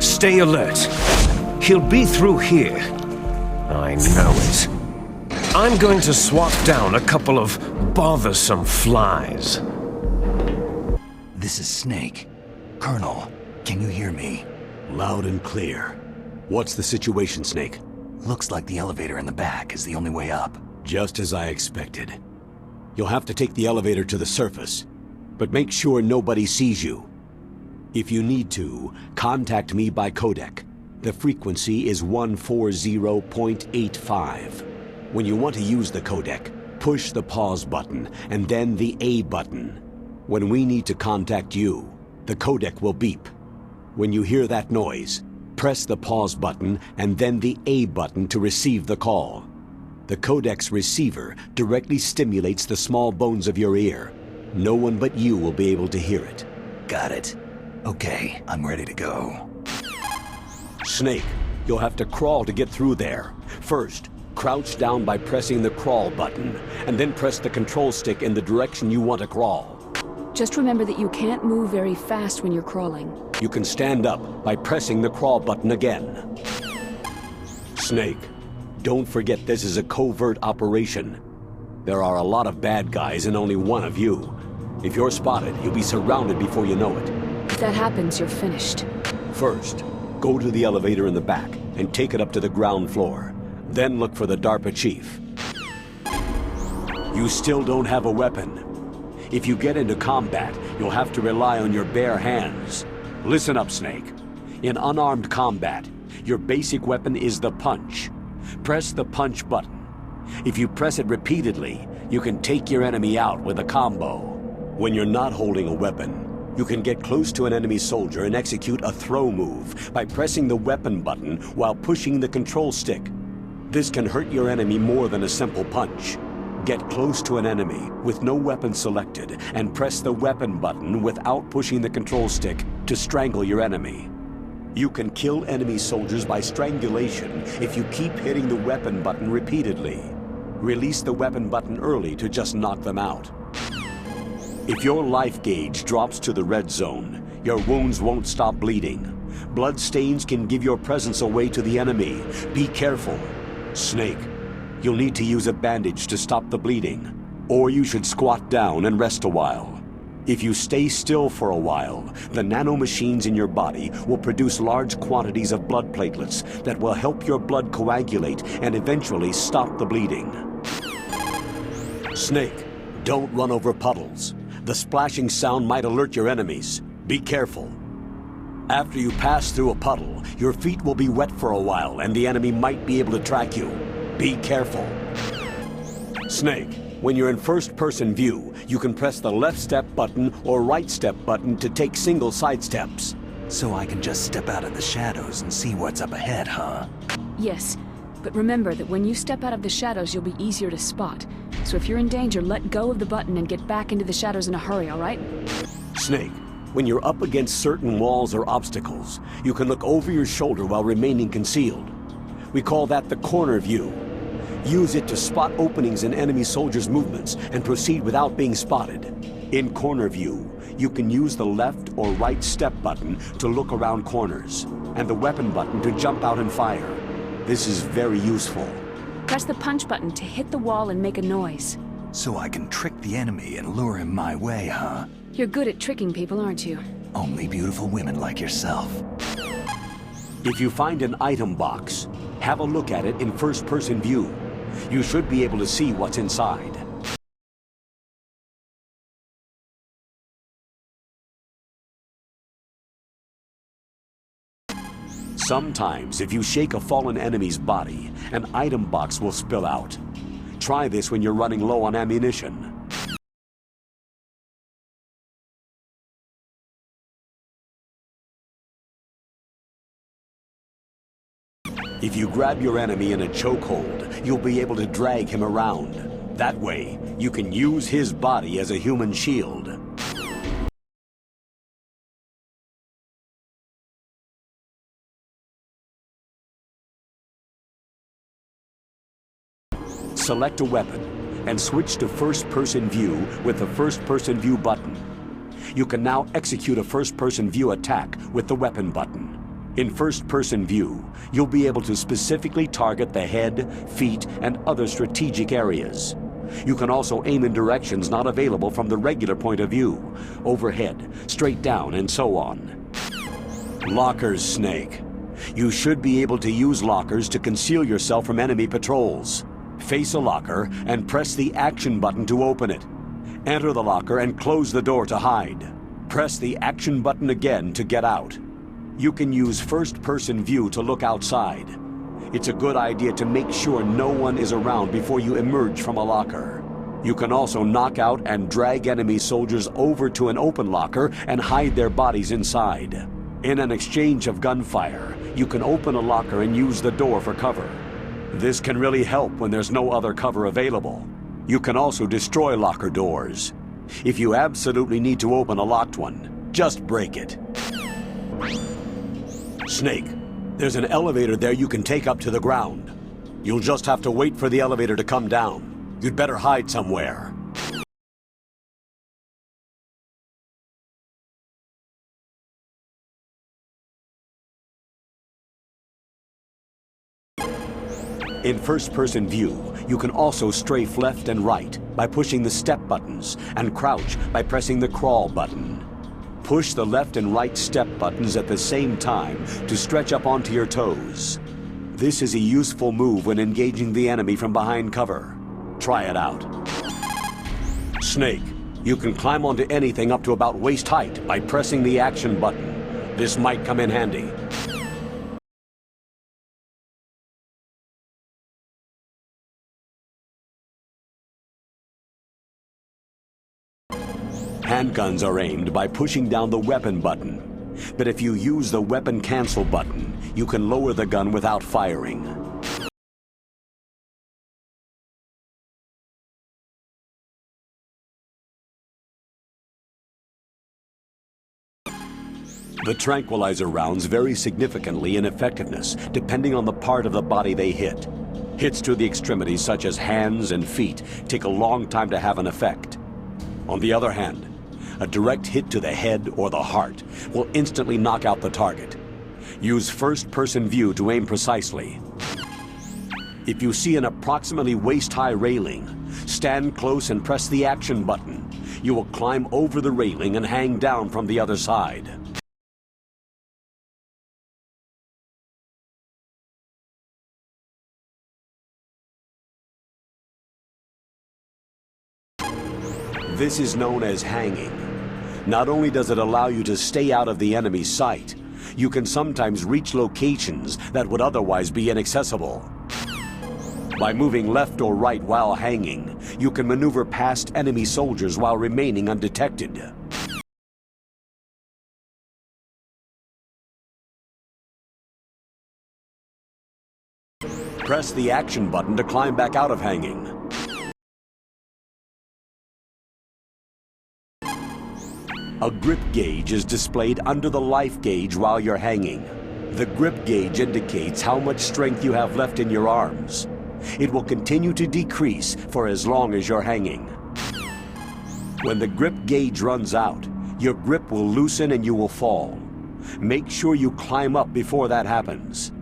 Stay alert. He'll be through here. I know it. I'm going to swat down a couple of bothersome flies. This is Snake. Colonel, can you hear me? Loud and clear. What's the situation, Snake? Looks like the elevator in the back is the only way up. Just as I expected. You'll have to take the elevator to the surface, but make sure nobody sees you. If you need to, contact me by codec. The frequency is 140.85. When you want to use the codec, push the pause button and then the A button. When we need to contact you, the codec will beep. When you hear that noise, press the pause button and then the A button to receive the call. The codec's receiver directly stimulates the small bones of your ear. No one but you will be able to hear it. Got it. Okay, I'm ready to go. Snake, you'll have to crawl to get through there. First, crouch down by pressing the crawl button, and then press the control stick in the direction you want to crawl. Just remember that you can't move very fast when you're crawling. You can stand up by pressing the crawl button again. Snake, don't forget this is a covert operation. There are a lot of bad guys and only one of you. If you're spotted, you'll be surrounded before you know it. If that happens, you're finished. First, go to the elevator in the back and take it up to the ground floor. Then look for the DARPA chief. You still don't have a weapon. If you get into combat, you'll have to rely on your bare hands. Listen up, Snake. In unarmed combat, your basic weapon is the punch. Press the punch button. If you press it repeatedly, you can take your enemy out with a combo. When you're not holding a weapon, you can get close to an enemy soldier and execute a throw move by pressing the weapon button while pushing the control stick. This can hurt your enemy more than a simple punch. Get close to an enemy with no weapon selected and press the weapon button without pushing the control stick to strangle your enemy. You can kill enemy soldiers by strangulation if you keep hitting the weapon button repeatedly. Release the weapon button early to just knock them out. If your life gauge drops to the red zone, your wounds won't stop bleeding. Blood stains can give your presence away to the enemy. Be careful. Snake, you'll need to use a bandage to stop the bleeding, or you should squat down and rest a while. If you stay still for a while, the nanomachines in your body will produce large quantities of blood platelets that will help your blood coagulate and eventually stop the bleeding. Snake, don't run over puddles. The splashing sound might alert your enemies. Be careful. After you pass through a puddle, your feet will be wet for a while and the enemy might be able to track you. Be careful. Snake, when you're in first-person view, you can press the left step button or right step button to take single side steps. So I can just step out of the shadows and see what's up ahead, huh? Yes, but remember that when you step out of the shadows, you'll be easier to spot. So if you're in danger, let go of the button and get back into the shadows in a hurry, all right? Snake, when you're up against certain walls or obstacles, you can look over your shoulder while remaining concealed. We call that the corner view. Use it to spot openings in enemy soldiers' movements and proceed without being spotted. In corner view, you can use the left or right step button to look around corners, and the weapon button to jump out and fire. This is very useful. Press the punch button to hit the wall and make a noise. So I can trick the enemy and lure him my way, huh? You're good at tricking people, aren't you? Only beautiful women like yourself. If you find an item box, have a look at it in first-person view. You should be able to see what's inside. Sometimes, if you shake a fallen enemy's body, an item box will spill out. Try this when you're running low on ammunition. If you grab your enemy in a chokehold, you'll be able to drag him around. That way, you can use his body as a human shield. Select a weapon and switch to first-person view with the first-person view button. You can now execute a first-person view attack with the weapon button. In first-person view, you'll be able to specifically target the head, feet, and other strategic areas. You can also aim in directions not available from the regular point of view, overhead, straight down, and so on. Lockers, Snake. You should be able to use lockers to conceal yourself from enemy patrols. Face a locker and press the action button to open it. Enter the locker and close the door to hide. Press the action button again to get out. You can use first-person view to look outside. It's a good idea to make sure no one is around before you emerge from a locker. You can also knock out and drag enemy soldiers over to an open locker and hide their bodies inside. In an exchange of gunfire, you can open a locker and use the door for cover. This can really help when there's no other cover available. You can also destroy locker doors. If you absolutely need to open a locked one, just break it. Snake, there's an elevator there you can take up to the ground. You'll just have to wait for the elevator to come down. You'd better hide somewhere. In first-person view, you can also strafe left and right by pushing the step buttons and crouch by pressing the crawl button. Push the left and right step buttons at the same time to stretch up onto your toes. This is a useful move when engaging the enemy from behind cover. Try it out. Snake, you can climb onto anything up to about waist height by pressing the action button. This might come in handy. Handguns are aimed by pushing down the weapon button. But if you use the weapon cancel button, you can lower the gun without firing. The tranquilizer rounds vary significantly in effectiveness depending on the part of the body they hit. Hits to the extremities such as hands and feet take a long time to have an effect. On the other hand, a direct hit to the head or the heart will instantly knock out the target. Use first-person view to aim precisely. If you see an approximately waist-high railing, stand close and press the action button. You will climb over the railing and hang down from the other side. This is known as hanging. Not only does it allow you to stay out of the enemy's sight, you can sometimes reach locations that would otherwise be inaccessible. By moving left or right while hanging, you can maneuver past enemy soldiers while remaining undetected. Press the action button to climb back out of hanging. A grip gauge is displayed under the life gauge while you're hanging. The grip gauge indicates how much strength you have left in your arms. It will continue to decrease for as long as you're hanging. When the grip gauge runs out, your grip will loosen and you will fall. Make sure you climb up before that happens.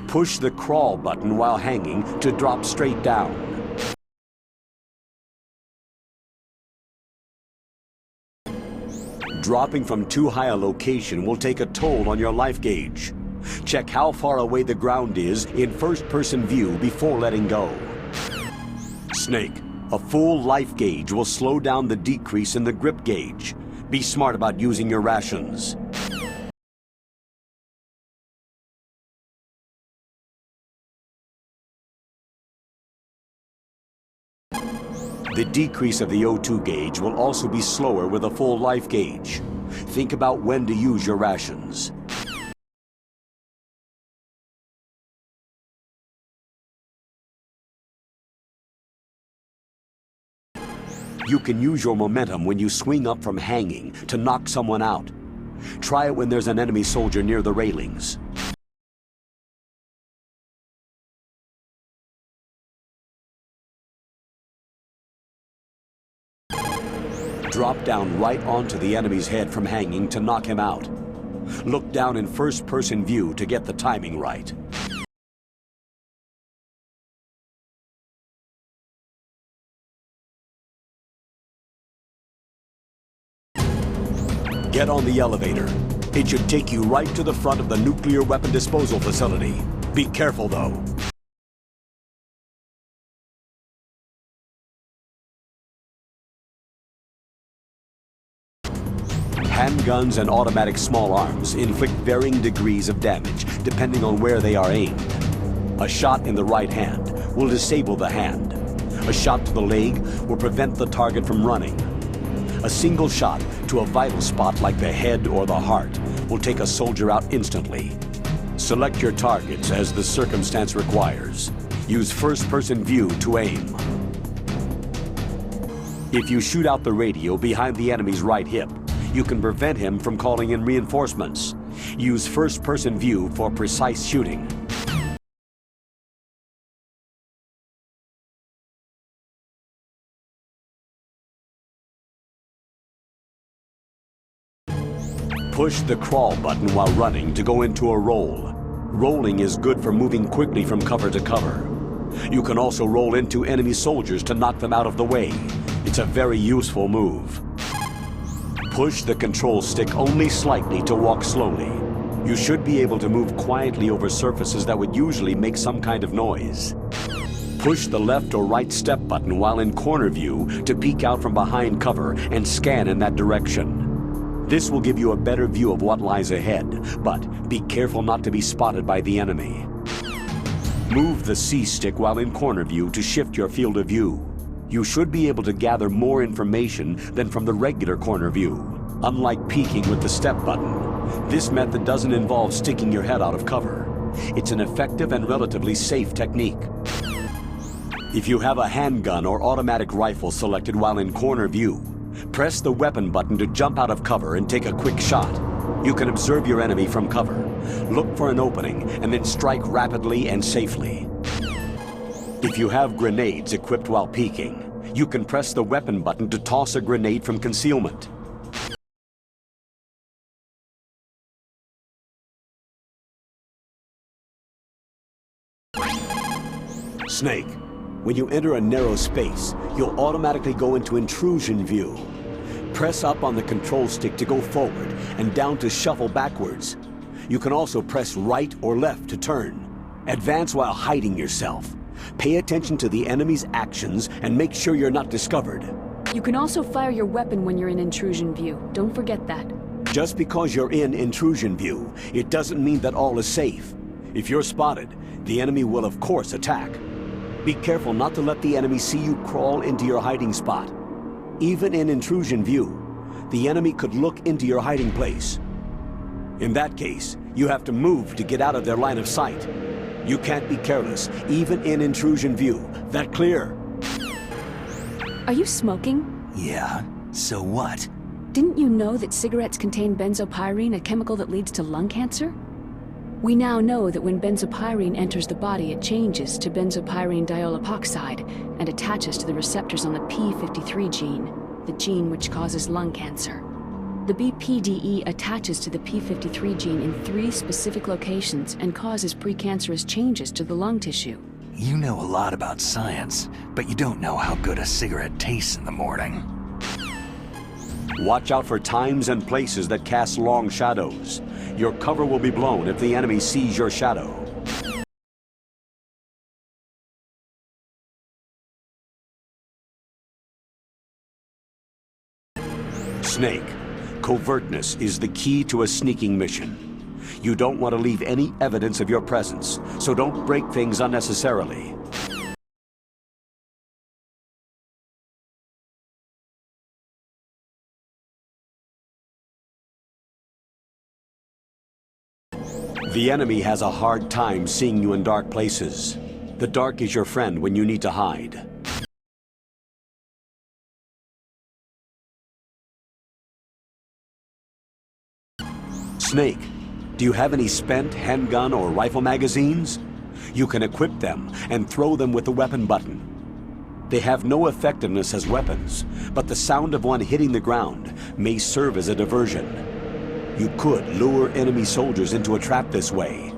Push the crawl button while hanging to drop straight down. Dropping from too high a location will take a toll on your life gauge. Check how far away the ground is in first-person view before letting go. Snake, a full life gauge will slow down the decrease in the grip gauge. Be smart about using your rations. The decrease of the O2 gauge will also be slower with a full life gauge. Think about when to use your rations. You can use your momentum when you swing up from hanging to knock someone out. Try it when there's an enemy soldier near the railings. Drop down right onto the enemy's head from hanging to knock him out. Look down in first-person view to get the timing right. Get on the elevator. It should take you right to the front of the nuclear weapon disposal facility. Be careful, though. Handguns and automatic small arms inflict varying degrees of damage depending on where they are aimed. A shot in the right hand will disable the hand. A shot to the leg will prevent the target from running. A single shot to a vital spot like the head or the heart will take a soldier out instantly. Select your targets as the circumstance requires. Use first-person view to aim. If you shoot out the radio behind the enemy's right hip, you can prevent him from calling in reinforcements. Use first-person view for precise shooting. Push the crawl button while running to go into a roll. Rolling is good for moving quickly from cover to cover. You can also roll into enemy soldiers to knock them out of the way. It's a very useful move. Push the control stick only slightly to walk slowly. You should be able to move quietly over surfaces that would usually make some kind of noise. Push the left or right step button while in corner view to peek out from behind cover and scan in that direction. This will give you a better view of what lies ahead, but be careful not to be spotted by the enemy. Move the C stick while in corner view to shift your field of view. You should be able to gather more information than from the regular corner view. Unlike peeking with the step button, this method doesn't involve sticking your head out of cover. It's an effective and relatively safe technique. If you have a handgun or automatic rifle selected while in corner view, press the weapon button to jump out of cover and take a quick shot. You can observe your enemy from cover, look for an opening, and then strike rapidly and safely. If you have grenades equipped while peeking, you can press the weapon button to toss a grenade from concealment. Snake, when you enter a narrow space, you'll automatically go into intrusion view. Press up on the control stick to go forward and down to shuffle backwards. You can also press right or left to turn. Advance while hiding yourself. Pay attention to the enemy's actions and make sure you're not discovered. You can also fire your weapon when you're in intrusion view. Don't forget that. Just because you're in intrusion view, it doesn't mean that all is safe. If you're spotted, the enemy will of course attack. Be careful not to let the enemy see you crawl into your hiding spot. Even in intrusion view, the enemy could look into your hiding place. In that case, you have to move to get out of their line of sight. You can't be careless, even in intrusion view. That clear? Are you smoking? Yeah, so what? Didn't you know that cigarettes contain benzopyrene, a chemical that leads to lung cancer? We now know that when benzopyrene enters the body, it changes to benzopyrene diolipoxide and attaches to the receptors on the p53 gene, the gene which causes lung cancer. The BPDE attaches to the p53 gene in 3 specific locations and causes precancerous changes to the lung tissue. You know a lot about science, but you don't know how good a cigarette tastes in the morning. Watch out for times and places that cast long shadows. Your cover will be blown if the enemy sees your shadow. Snake, covertness is the key to a sneaking mission. You don't want to leave any evidence of your presence, so don't break things unnecessarily. The enemy has a hard time seeing you in dark places. The dark is your friend when you need to hide. Snake, do you have any spent handgun or rifle magazines? You can equip them and throw them with the weapon button. They have no effectiveness as weapons, but the sound of one hitting the ground may serve as a diversion. You could lure enemy soldiers into a trap this way.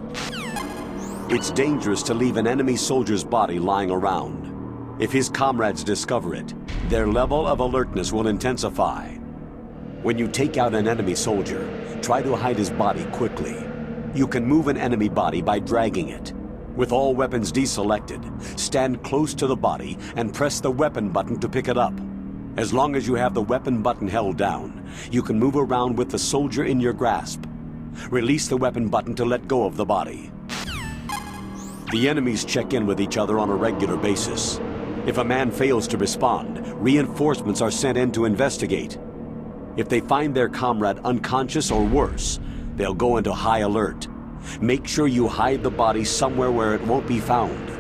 It's dangerous to leave an enemy soldier's body lying around. If his comrades discover it, their level of alertness will intensify. When you take out an enemy soldier, try to hide his body quickly. You can move an enemy body by dragging it. With all weapons deselected, stand close to the body and press the weapon button to pick it up. As long as you have the weapon button held down, you can move around with the soldier in your grasp. Release the weapon button to let go of the body. The enemies check in with each other on a regular basis. If a man fails to respond, reinforcements are sent in to investigate. If they find their comrade unconscious or worse, they'll go into high alert. Make sure you hide the body somewhere where it won't be found.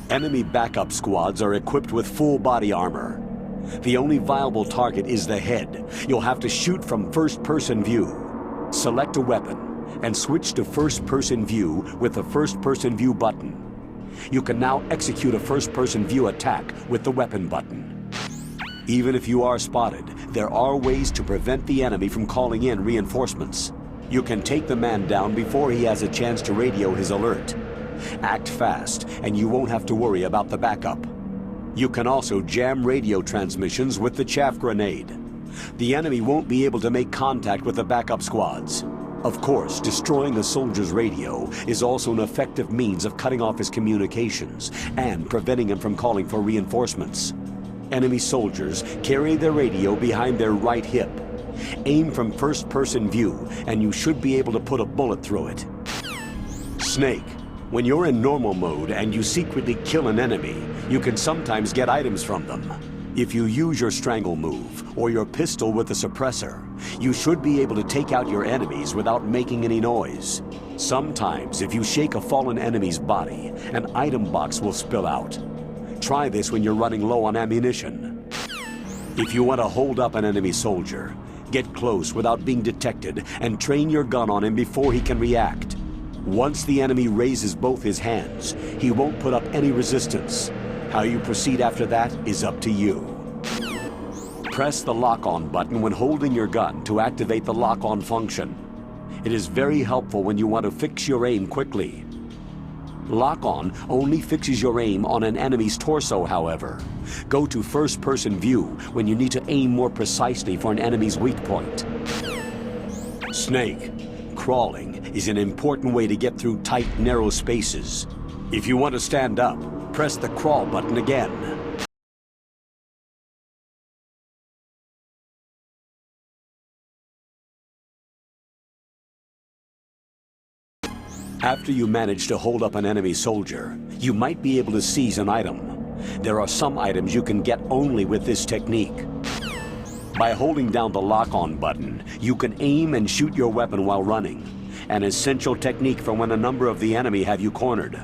Enemy backup squads are equipped with full body armor. The only viable target is the head. You'll have to shoot from first-person view. Select a weapon and switch to first-person view with the first-person view button. You can now execute a first-person view attack with the weapon button. Even if you are spotted, there are ways to prevent the enemy from calling in reinforcements. You can take the man down before he has a chance to radio his alert. Act fast, and you won't have to worry about the backup. You can also jam radio transmissions with the chaff grenade. The enemy won't be able to make contact with the backup squads. Of course, destroying a soldier's radio is also an effective means of cutting off his communications and preventing him from calling for reinforcements. Enemy soldiers carry their radio behind their right hip. Aim from first-person view, and you should be able to put a bullet through it. Snake. When you're in normal mode and you secretly kill an enemy, you can sometimes get items from them. If you use your strangle move, or your pistol with a suppressor, you should be able to take out your enemies without making any noise. Sometimes, if you shake a fallen enemy's body, an item box will spill out. Try this when you're running low on ammunition. If you want to hold up an enemy soldier, get close without being detected and train your gun on him before he can react. Once the enemy raises both his hands, he won't put up any resistance. How you proceed after that is up to you. Press the lock-on button when holding your gun to activate the lock-on function. It is very helpful when you want to fix your aim quickly. Lock-on only fixes your aim on an enemy's torso, however. Go to first-person view when you need to aim more precisely for an enemy's weak point. Snake. Crawling is an important way to get through tight, narrow spaces. If you want to stand up, press the crawl button again. After you manage to hold up an enemy soldier, you might be able to seize an item. There are some items you can get only with this technique. By holding down the lock-on button, you can aim and shoot your weapon while running. An essential technique for when a number of the enemy have you cornered.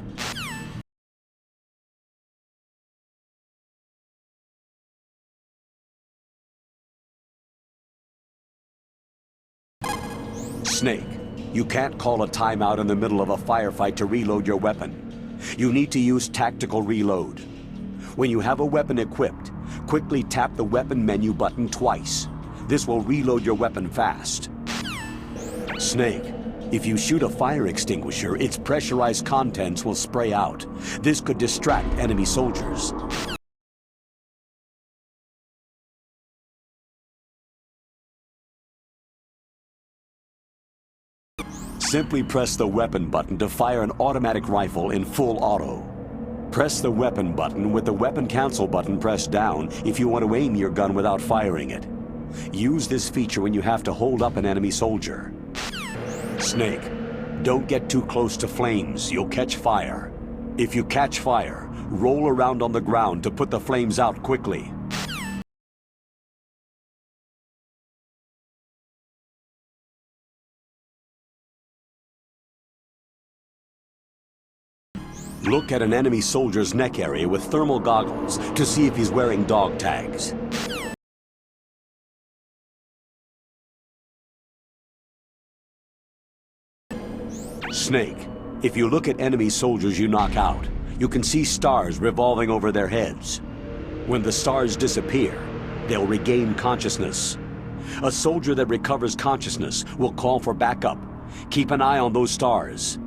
Snake. You can't call a timeout in the middle of a firefight to reload your weapon. You need to use tactical reload. When you have a weapon equipped, quickly tap the weapon menu button twice. This will reload your weapon fast. Snake. If you shoot a fire extinguisher, its pressurized contents will spray out. This could distract enemy soldiers. Simply press the weapon button to fire an automatic rifle in full auto. Press the weapon button with the weapon cancel button pressed down if you want to aim your gun without firing it. Use this feature when you have to hold up an enemy soldier. Snake. Don't get too close to flames, you'll catch fire. If you catch fire, roll around on the ground to put the flames out quickly. Look at an enemy soldier's neck area with thermal goggles to see if he's wearing dog tags. Snake. If you look at enemy soldiers you knock out, you can see stars revolving over their heads. When the stars disappear, they'll regain consciousness. A soldier that recovers consciousness will call for backup. Keep an eye on those stars.